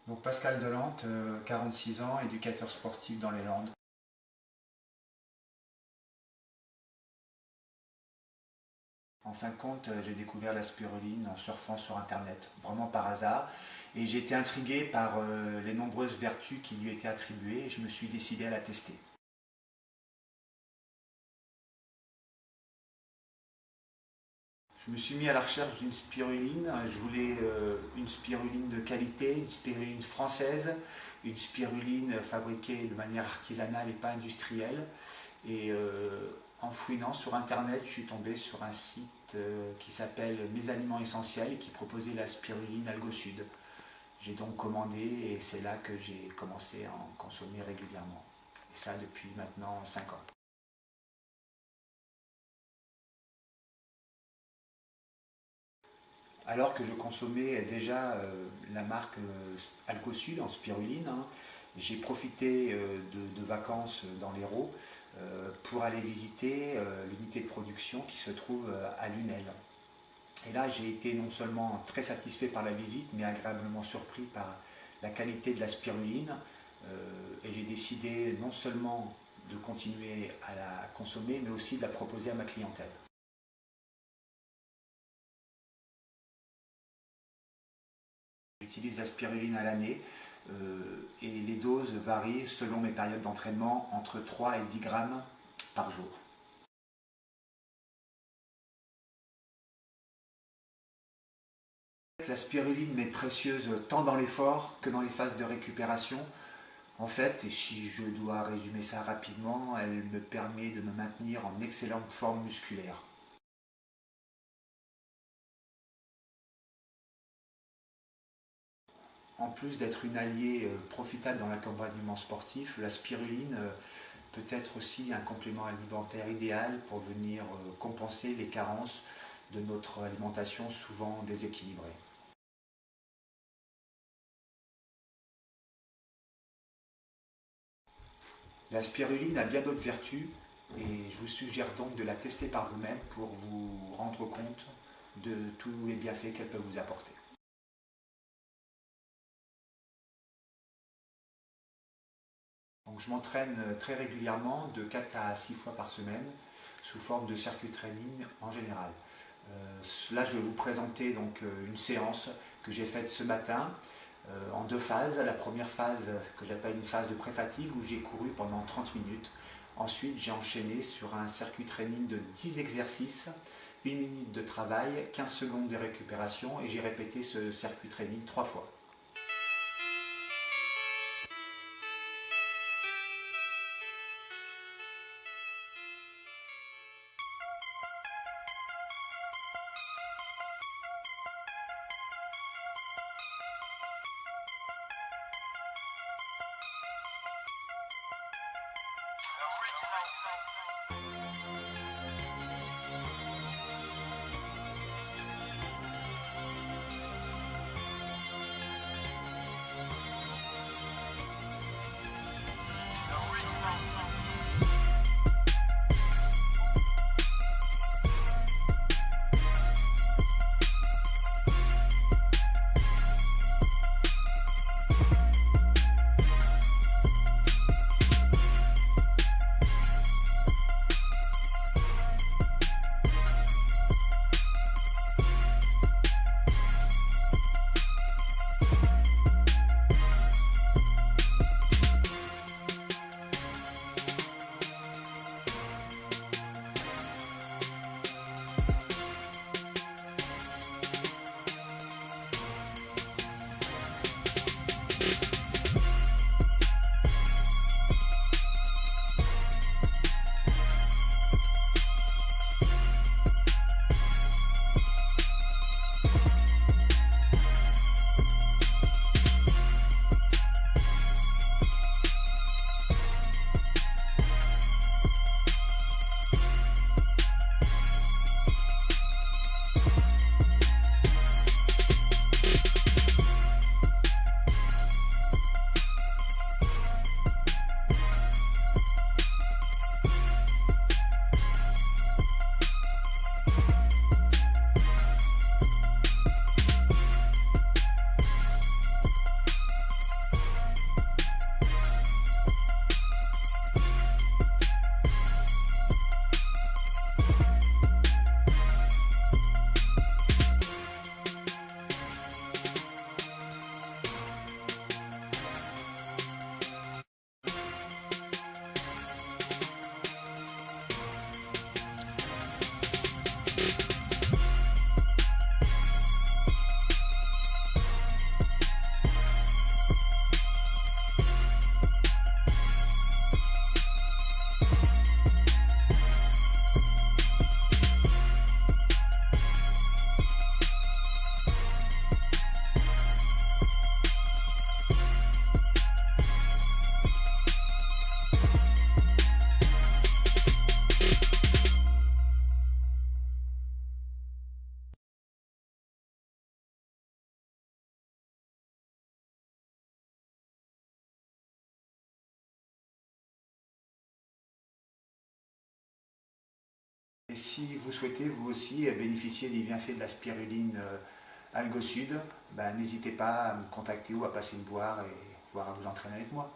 Donc Pascal Delante, 46 ans, éducateur sportif dans les Landes. En fin de compte, j'ai découvert la spiruline en surfant sur internet, vraiment par hasard. Et j'ai été intrigué par les nombreuses vertus qui lui étaient attribuées et je me suis décidé à la tester. Je me suis mis à la recherche d'une spiruline. Je voulais une spiruline de qualité, une spiruline française, une spiruline fabriquée de manière artisanale et pas industrielle. Et en fouinant sur internet, je suis tombé sur un site qui s'appelle Mes Aliments Essentiels et qui proposait la spiruline AlgoSud. J'ai donc commandé et c'est là que j'ai commencé à en consommer régulièrement. Et ça depuis maintenant 5 ans. Alors que je consommais déjà la marque AlgoSud en spiruline, hein, j'ai profité de vacances dans l'Hérault pour aller visiter l'unité de production qui se trouve à Lunel. Et là, j'ai été non seulement très satisfait par la visite, mais agréablement surpris par la qualité de la spiruline. Et j'ai décidé non seulement de continuer à la consommer, mais aussi de la proposer à ma clientèle. J'utilise la spiruline à l'année et les doses varient selon mes périodes d'entraînement entre 3 et 10 grammes par jour. La spiruline m'est précieuse tant dans l'effort que dans les phases de récupération. En fait, et si je dois résumer ça rapidement, elle me permet de me maintenir en excellente forme musculaire. En plus d'être une alliée profitable dans l'accompagnement sportif, la spiruline peut être aussi un complément alimentaire idéal pour venir compenser les carences de notre alimentation souvent déséquilibrée. La spiruline a bien d'autres vertus et je vous suggère donc de la tester par vous-même pour vous rendre compte de tous les bienfaits qu'elle peut vous apporter. Donc je m'entraîne très régulièrement, de 4 à 6 fois par semaine, sous forme de circuit training en général. Là, je vais vous présenter donc une séance que j'ai faite ce matin en 2 phases. La première phase que j'appelle une phase de pré-fatigue où j'ai couru pendant 30 minutes. Ensuite, j'ai enchaîné sur un circuit training de 10 exercices, 1 minute de travail, 15 secondes de récupération et j'ai répété ce circuit training 3 fois. si vous souhaitez vous aussi bénéficier des bienfaits de la spiruline AlgoSud, ben, n'hésitez pas à me contacter ou à passer me voir et voir à vous entraîner avec moi.